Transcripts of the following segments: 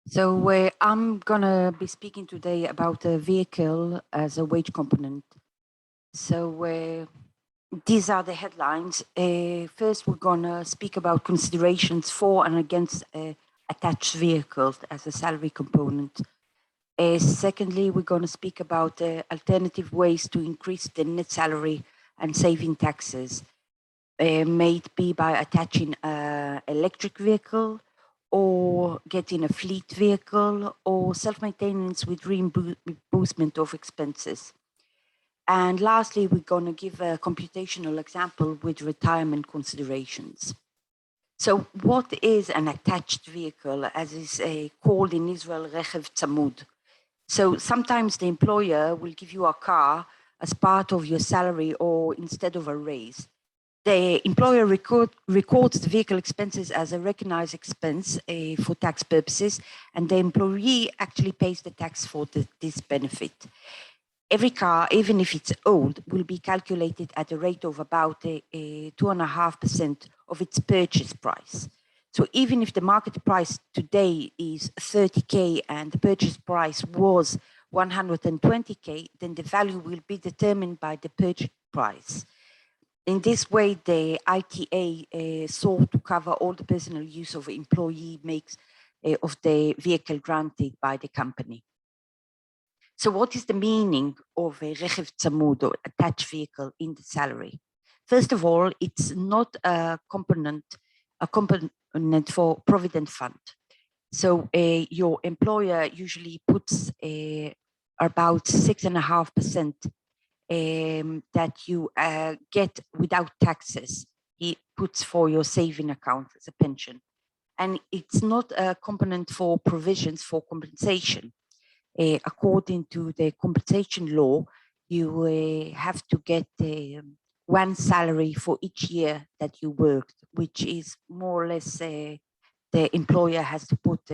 I'm gonna be speaking today about a vehicle as a wage component. These are the headlines. First, we're gonna speak about considerations for and against attached vehicles as a salary component. Secondly, we're gonna speak about alternative ways to increase the net salary and saving taxes. May it be by attaching an electric vehicle or getting a fleet vehicle or self-maintenance with reimbursement of expenses. And lastly, we're going to give a computational example with retirement considerations. So what is an attached vehicle, as is called in Israel, Rechev Tzamud? So sometimes the employer will give you a car as part of your salary or instead of a raise. The employer records the vehicle expenses as a recognized expense for tax purposes, and the employee actually pays the tax for this benefit. Every car, even if it's old, will be calculated at a rate of about 2.5% of its purchase price. So even if the market price today is 30K and the purchase price was 120K, then the value will be determined by the purchase price. In this way, the ITA sought to cover all the personal use of employee makes of the vehicle granted by the company. So what is the meaning of a Rechev Tzamud or attached vehicle in the salary? First of all, it's not a component for provident fund. So your employer usually puts about 6.5% that you get without taxes. He puts for your saving account as a pension. And it's not a component for provisions for compensation. According to the compensation law, you have to get one salary for each year that you worked, which is more or less the employer has to put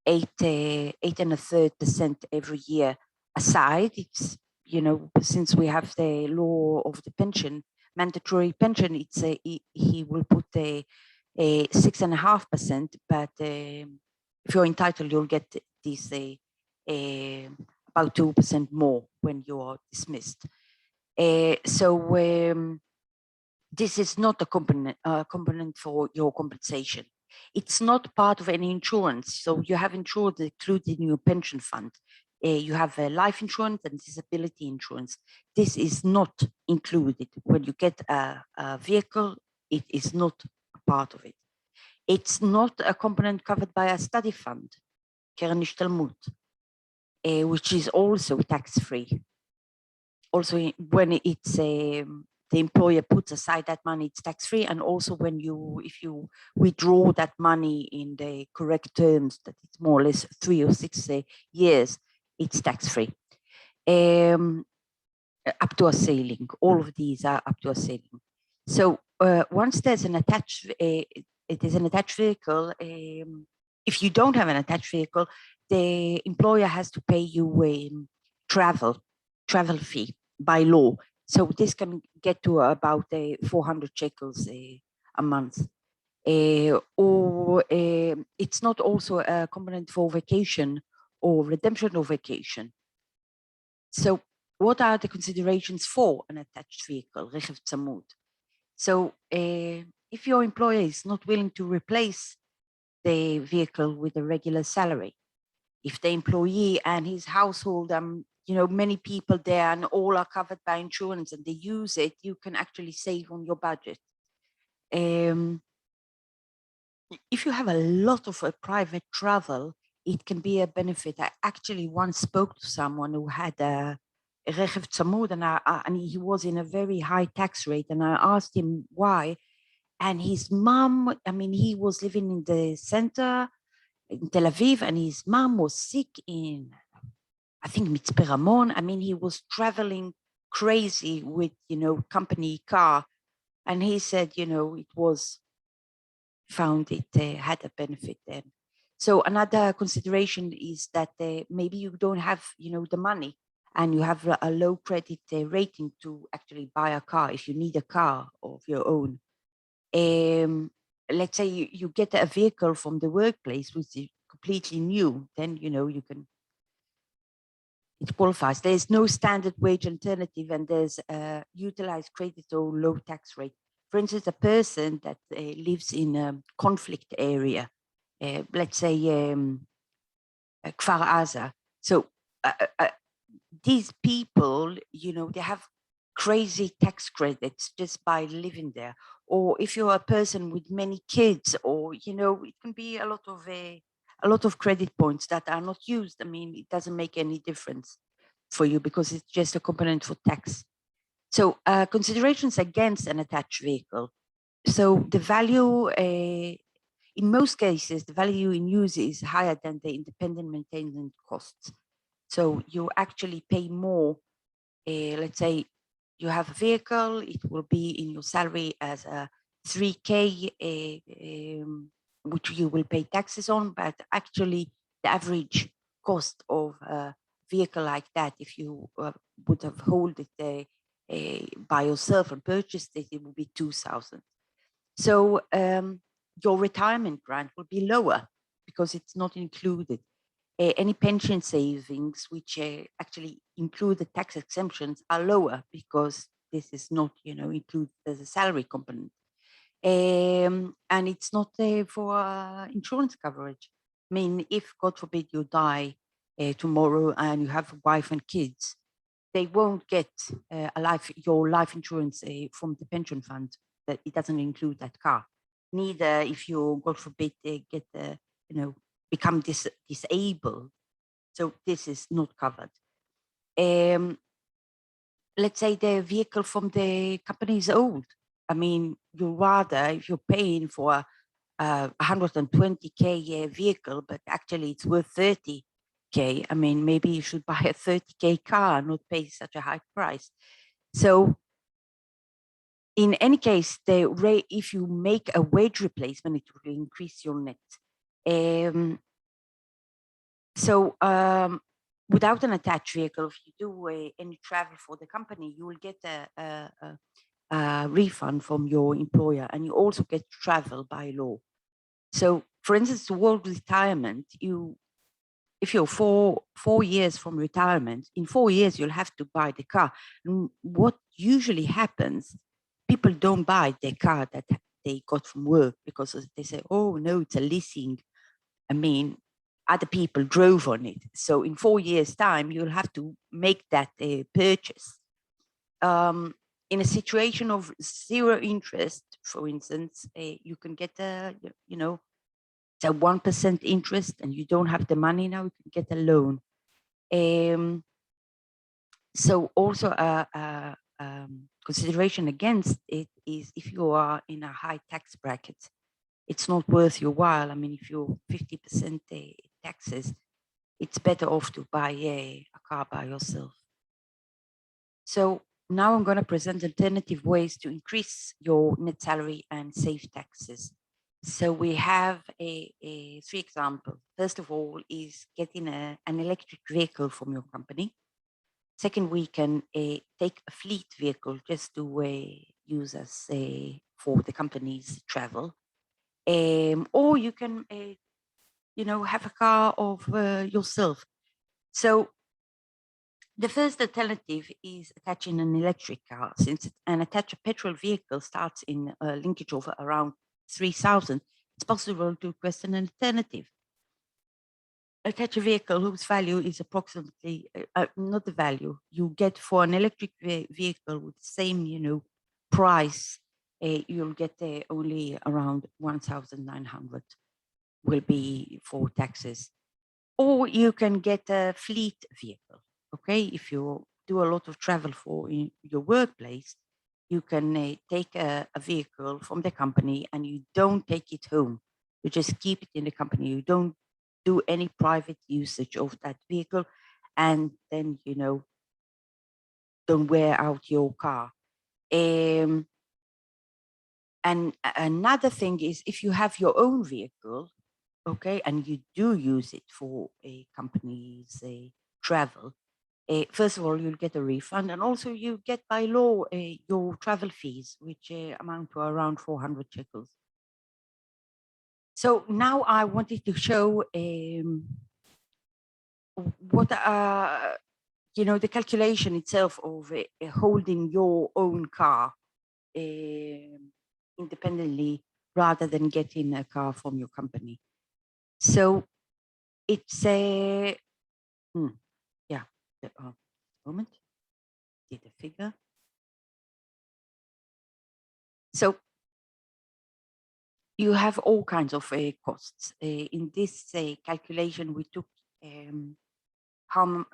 8.33% every year aside. It's, you know, since we have the law of the pension, mandatory pension, it's he will put a 6.5%, but if you're entitled, you'll get this about 2% more when you are dismissed. This is not a component for your compensation. It's not part of any insurance. So you have insured included in your pension fund. You have life insurance and disability insurance. This is not included. When you get a vehicle, it is not a part of it. It's not a component covered by a study fund, Keren Ishtalmut, which is also tax-free. Also, when it's the employer puts aside that money, it's tax-free, and also when if you withdraw that money in the correct terms, that it's more or less 3 or 6 years, it's tax-free. Up to a ceiling. All of these are up to a ceiling. So once there's an attached, vehicle, if you don't have an attached vehicle, the employer has to pay you a travel fee by law. So this can get to about 400 shekels a month. Or it's not also a component for vacation or redemption of vacation. So what are the considerations for an attached vehicle, Rechev Tzamud? So if your employer is not willing to replace the vehicle with a regular salary, if the employee and his household, you know, many people there and all are covered by insurance and they use it, you can actually save on your budget. If you have a lot of private travel, it can be a benefit. I actually once spoke to someone who had a Rechev Tzamud and he was in a very high tax rate, and I asked him why. And his mom, I mean, he was living in the center in Tel Aviv, and his mom was sick in, I think, Mitzpe Ramon. I mean, he was traveling crazy with, you know, company car. And he said, you know, found it had a benefit then. So another consideration is that maybe you don't have, you know, the money and you have a low credit rating to actually buy a car if you need a car of your own. Let's say you get a vehicle from the workplace, which is completely new, then, you can, it qualifies. There's no standard wage alternative, and there's utilized credit or low tax rate. For instance, a person that lives in a conflict area, let's say Kfar Aza. So these people, they have crazy tax credits just by living there. Or if you're a person with many kids, or, it can be a lot of credit points that are not used. I mean, it doesn't make any difference for you because it's just a component for tax. So considerations against an attached vehicle. So the value, in most cases, the value in use is higher than the independent maintenance costs. So you actually pay more. Let's say you have a vehicle, it will be in your salary as a 3K, which you will pay taxes on, but actually the average cost of a vehicle like that, if you would have held it by yourself and purchased it, it would be 2,000. So your retirement grant will be lower because it's not included. Any pension savings, which actually include the tax exemptions, are lower because this is not, included as a salary component. And it's not for insurance coverage. I mean, if God forbid you die tomorrow and you have a wife and kids, they won't get your life insurance from the pension fund. That it doesn't include that car. Neither if you, God forbid, get become disabled. So this is not covered. Let's say the vehicle from the company is old. I mean, you rather, if you're paying for a 120K vehicle, but actually it's worth 30K, I mean, maybe you should buy a 30K car, not pay such a high price. So in any case, the rate, if you make a wage replacement, it will increase your net. So without an attached vehicle, if you do any travel for the company, you will get a refund from your employer, and you also get travel by law. So, for instance, towards retirement, if you're four years from retirement, in 4 years you'll have to buy the car. And what usually happens, people don't buy the car that they got from work because they say, "Oh no, it's a leasing." I mean, other people drove on it. So in 4 years' time, you'll have to make that purchase. In a situation of zero interest, for instance, you can get a 1% interest, and you don't have the money now, you can get a loan. So also a consideration against it is if you are in a high tax bracket, it's not worth your while. I mean, if you're 50% taxes, it's better off to buy a car by yourself. So now I'm going to present alternative ways to increase your net salary and save taxes. So we have three examples. First of all is getting an electric vehicle from your company. Second, we can take a fleet vehicle just to use as for the company's travel. Or you can, have a car of yourself. So the first alternative is attaching an electric car. Since an attached petrol vehicle starts in a linkage of around 3,000, it's possible to request an alternative. Attach a vehicle whose value is approximately, not the value you get for an electric vehicle with the same, price, you'll get only around 1,900 will be for taxes. Or you can get a fleet vehicle. Okay, if you do a lot of travel for in your workplace, you can take a vehicle from the company and you don't take it home. You just keep it in the company. You don't do any private usage of that vehicle, and then don't wear out your car. And another thing is, if you have your own vehicle, okay, and you do use it for a company's travel, first of all, you'll get a refund, and also you get by law your travel fees, which amount to around 400 shekels. So now I wanted to show what the calculation itself of holding your own car independently rather than getting a car from your company. So it's a moment. See the figure. So you have all kinds of costs. In this calculation, we took how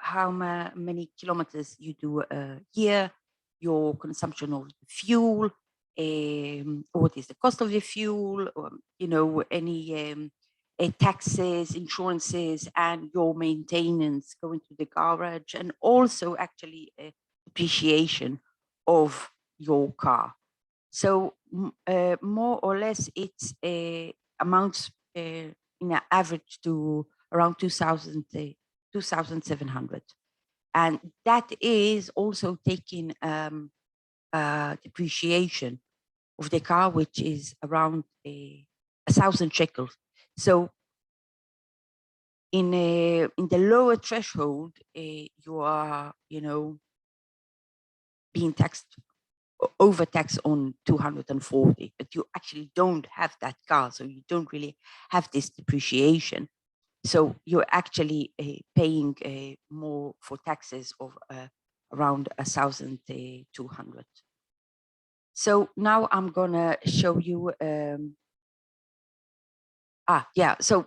many kilometers you do a year, your consumption of fuel, what is the cost of the fuel, any taxes, insurances, and your maintenance going to the garage, and also actually depreciation of your car. So more or less, it's amounts in an average to around 2,700, and that is also taking depreciation of the car, which is around 1,000 shekels. So in the lower threshold, you are being taxed overtax on 240, but you actually don't have that car, so you don't really have this depreciation. So you're actually paying more for taxes of around 1,200. So now I'm gonna show you. So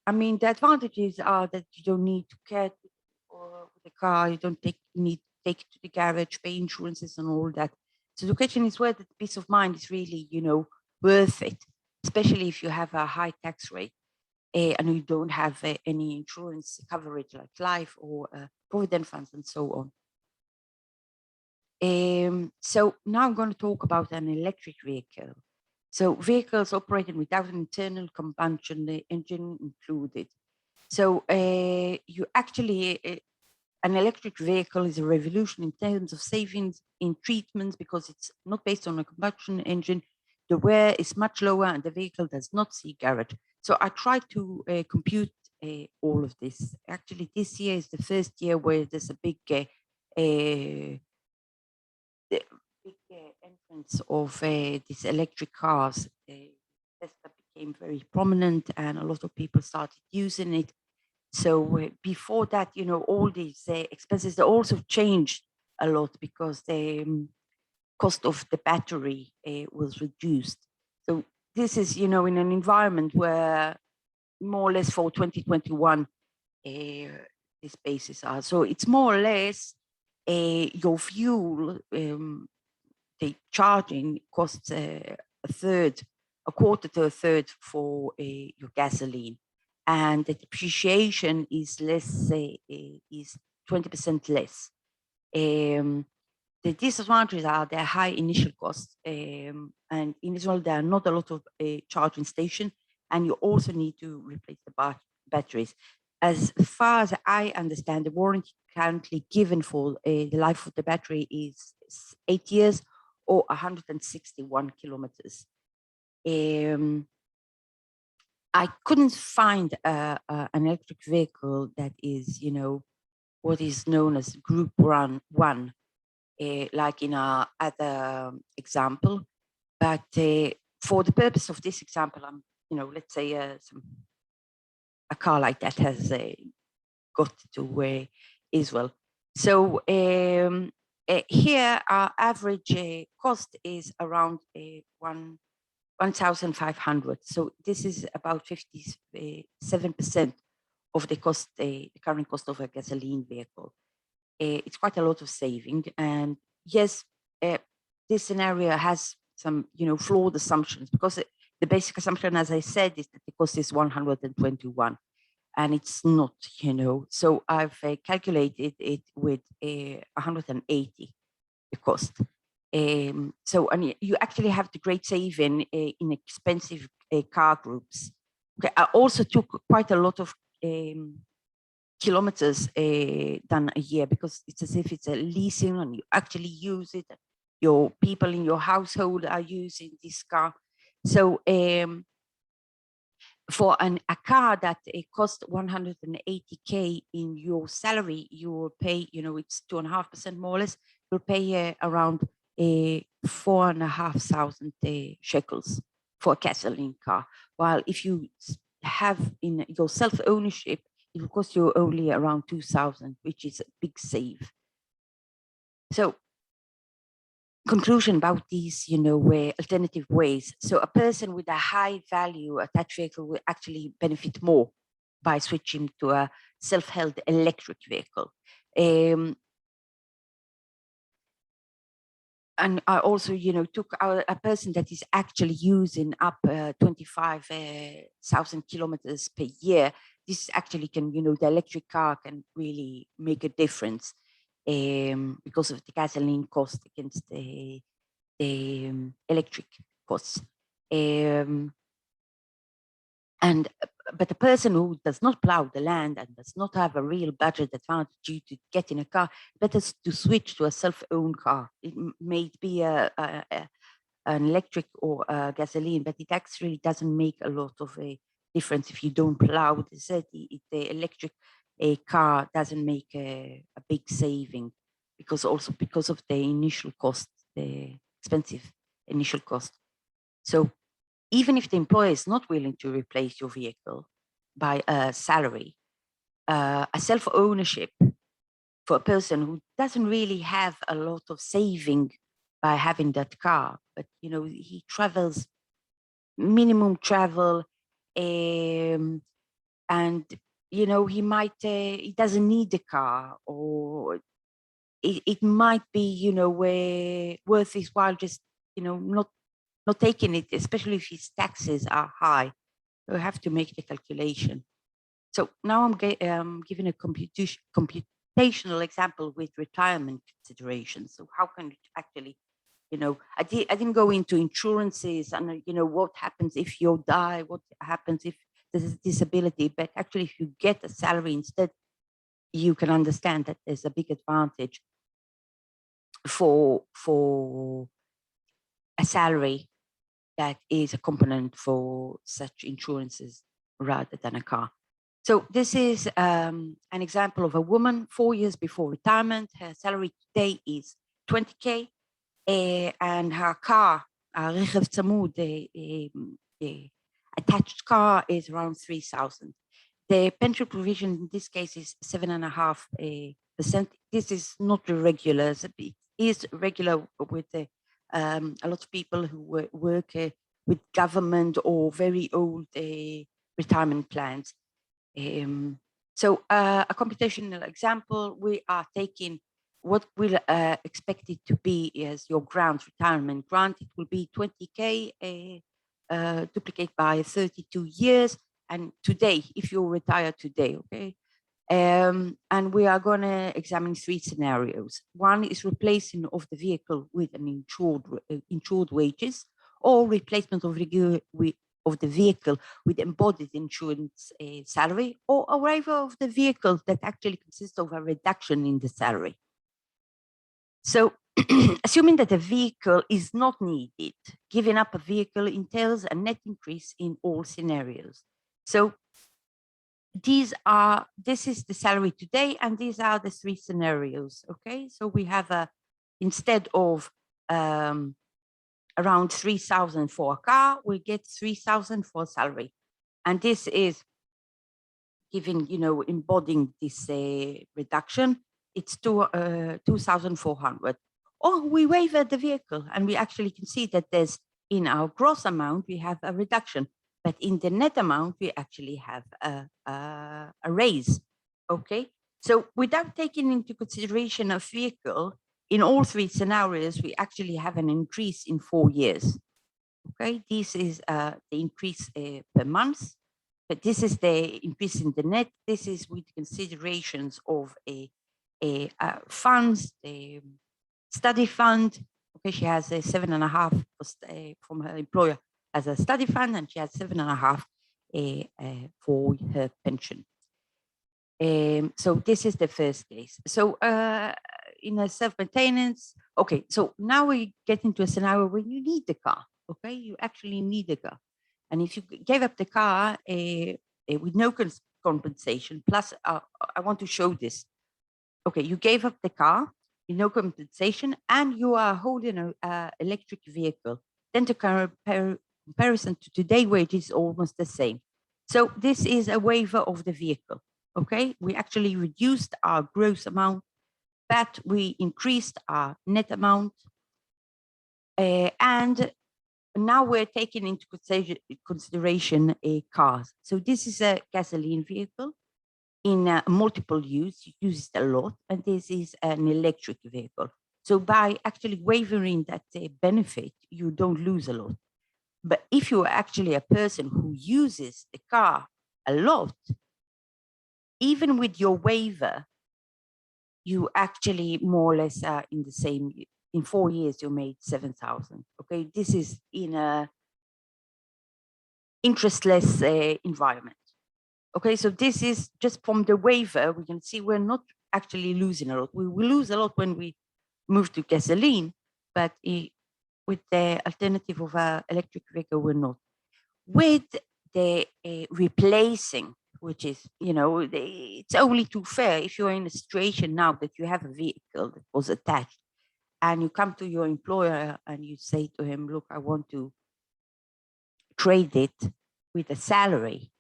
I mean, the advantages are that you don't need to care for the car, you don't need to take it to the garage, pay insurances and all that. So the question is whether the peace of mind is really, worth it, especially if you have a high tax rate and you don't have any insurance coverage like life or provident funds and so on. So now I'm going to talk about an electric vehicle. So vehicles operating without an internal combustion engine included. So you actually, an electric vehicle is a revolution in terms of savings in treatments because it's not based on a combustion engine. The wear is much lower and the vehicle does not see garage. So I tried to compute all of this. Actually, this year is the first year where there's a big entrance of these electric cars. Tesla became very prominent and a lot of people started using it. So before that, all these expenses, they also changed a lot because the cost of the battery was reduced. So this is, in an environment where more or less for 2021, these bases are. So it's more or less your fuel, the charging costs a quarter to a third for your gasoline, and the depreciation is less, is 20% less. The disadvantages are their high initial costs, and in Israel there are not a lot of charging stations, and you also need to replace the batteries. As far as I understand, the warranty currently given for the life of the battery is 8 years or 161 kilometers. I couldn't find an electric vehicle that is, what is known as Group 1, like in our other example. But for the purpose of this example, I'm, let's say a car like that has got to Israel. So here our average cost is around 1,500. So this is about 57% of the cost, the current cost of a gasoline vehicle. It's quite a lot of saving. And yes, this scenario has some, flawed assumptions because the basic assumption, as I said, is that the cost is 121. And it's not, So I've calculated it with 180, the cost. So and you actually have the great saving in expensive car groups. Okay, I also took quite a lot of kilometers done a year because it's as if it's a leasing and you actually use it. Your people in your household are using this car. So for a car that it costs 180K in your salary, you will pay, it's 2.5% more or less, you'll pay around 4,500 shekels for a gasoline car. While if you have in your self-ownership, it will cost you only around 2,000, which is a big save. So conclusion about these, alternative ways. So a person with a high value attached vehicle will actually benefit more by switching to a self-held electric vehicle. And I also, took a person that is actually using up 25,000 kilometers per year. This actually can, the electric car can really make a difference because of the gasoline cost against the electric costs. But a person who does not plow the land and does not have a real budget advantage due to getting a car, better to switch to a self-owned car. It may be an electric or a gasoline, but it actually doesn't make a lot of a difference if you don't plow the city. The electric car doesn't make a big saving because of the initial cost, the expensive initial cost. So even if the employer is not willing to replace your vehicle by a salary, a self-ownership for a person who doesn't really have a lot of saving by having that car, but he travels minimum travel, and he doesn't need the car, or it might be worth his while just not taking it, especially if his taxes are high. You have to make the calculation. So now I'm giving a computational example with retirement considerations. So how can you actually, I didn't go into insurances and, what happens if you die, what happens if there's a disability, but actually if you get a salary instead, you can understand that there's a big advantage for a salary that is a component for such insurances rather than a car. So this is an example of a woman 4 years before retirement. Her salary today is 20K, and her car, Rechev Tzamud, the attached car, is around 3,000. The pension provision in this case is 7.5%. This is not regular. It is regular with a lot of people who work with government or very old retirement plans. So a computational example, we are taking what will expect it to be as your grant retirement grant. It will be 20K, duplicate by 32 years. And today, if you retire today, okay? And we are going to examine 3 scenarios. One is replacing of the vehicle with an insured wages, or replacement of the vehicle with embodied insurance salary, or a waiver of the vehicle that actually consists of a reduction in the salary. So assuming that a vehicle is not needed, giving up a vehicle entails a net increase in all scenarios. So this is the salary today, and these are the 3 scenarios. Okay, so we have instead of around 3,000 for a car, we get 3,000 for a salary, and this is giving, embodying this reduction. It's 2,400. Or we waiver the vehicle, and we actually can see that there's in our gross amount we have a reduction. But in the net amount, we actually have a raise, okay? So without taking into consideration a vehicle, in all 3 scenarios, we actually have an increase in 4 years, okay? This is the increase per month, but this is the increase in the net. This is with considerations of funds, the study fund. Okay, she has a 7.5 from her employer as a study fund, and she has 7.5 for her pension. So this is the first case. So in a self-maintenance, okay, so now we get into a scenario where you need the car, okay? You actually need the car. And if you gave up the car with no compensation, plus I want to show this. Okay, you gave up the car with no compensation and you are holding an electric vehicle, then the comparison to today where it is almost the same. So this is a waiver of the vehicle. Okay, we actually reduced our gross amount, but we increased our net amount. And now we're taking into consideration cars. So this is a gasoline vehicle in multiple use, you use it a lot, and this is an electric vehicle. So by actually waiving that benefit, you don't lose a lot. But if you're actually a person who uses the car a lot, even with your waiver, you actually more or less are in the same, in 4 years, you made 7,000. Okay, this is in a interestless environment. Okay, so this is just from the waiver, we can see we're not actually losing a lot. We will lose a lot when we move to gasoline, but with the alternative of an electric vehicle, we're not. With the replacing, which is, it's only too fair if you're in a situation now that you have a vehicle that was attached and you come to your employer and you say to him, look, I want to trade it with a salary.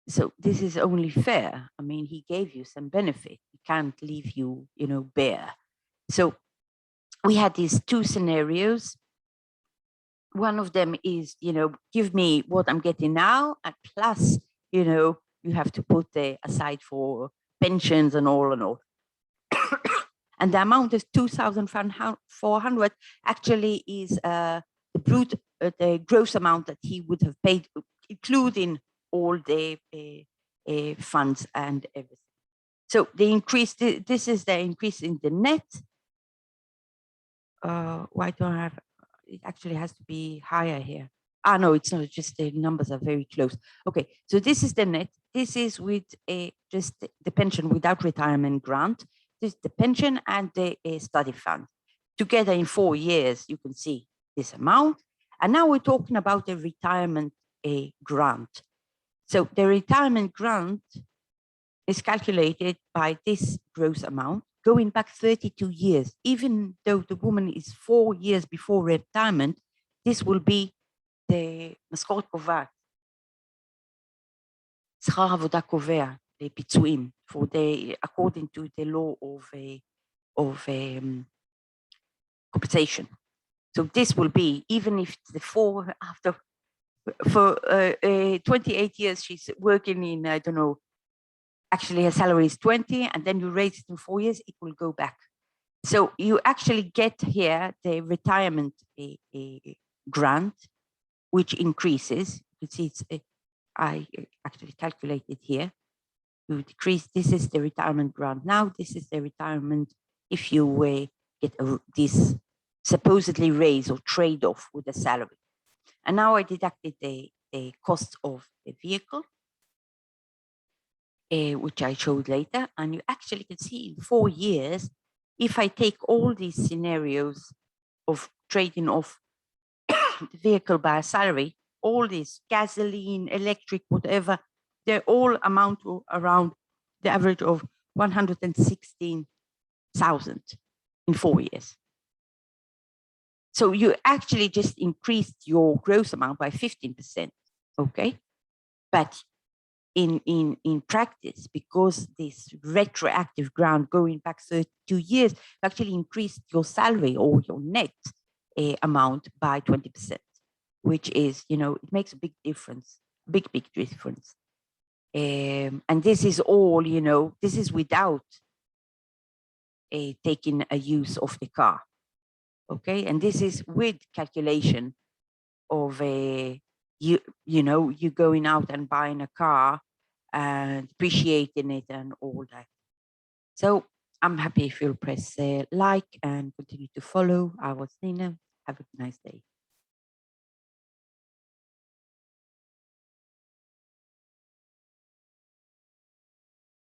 So this is only fair. I mean, he gave you some benefit. He can't leave you, bare. So we had these two scenarios. One of them is, give me what I'm getting now, and plus, you have to put aside for pensions and all and all. And the amount is 2,400 actually is the gross amount that he would have paid, including all the funds and everything. So the increase, this is the increase in the net. Why don't I have, it actually has to be higher here. Ah, no, it's not, just the numbers are very close. Okay, so this is the net. This is with just the pension without retirement grant. This is the pension and the study fund. Together in 4 years, you can see this amount. And now we're talking about the retirement grant. So the retirement grant is calculated by this gross amount going back 32 years. Even though the woman is 4 years before retirement, this will be the משכורת קובעת. שכר עבודה קובע לפיצויים according to the law of compensation. So this will be, even if the for 28 years she's working in, I don't know, actually her salary is 20, and then you raise it in 4 years, it will go back. So you actually get here the retirement grant, which increases. You can see it's, I actually calculated here. You decrease, this is the retirement grant now, this is the retirement if you get this supposedly raise or trade-off with the salary. And now I deducted the cost of the vehicle, which I showed later. And you actually can see in 4 years, if I take all these scenarios of trading off the vehicle by a salary, all these gasoline, electric, whatever, they all amount to around the average of 116,000 in 4 years. So you actually just increased your gross amount by 15%, okay? But in practice, because this retroactive grant going back 32 years, you actually increased your salary or your net amount by 20%, which is, it makes a big difference, big difference. And this is all, this is without taking a use of the car. Okay, and this is with calculation of you going out and buying a car and appreciating it and all that. So I'm happy if you'll press like and continue to follow. I was Nina. Have a nice day.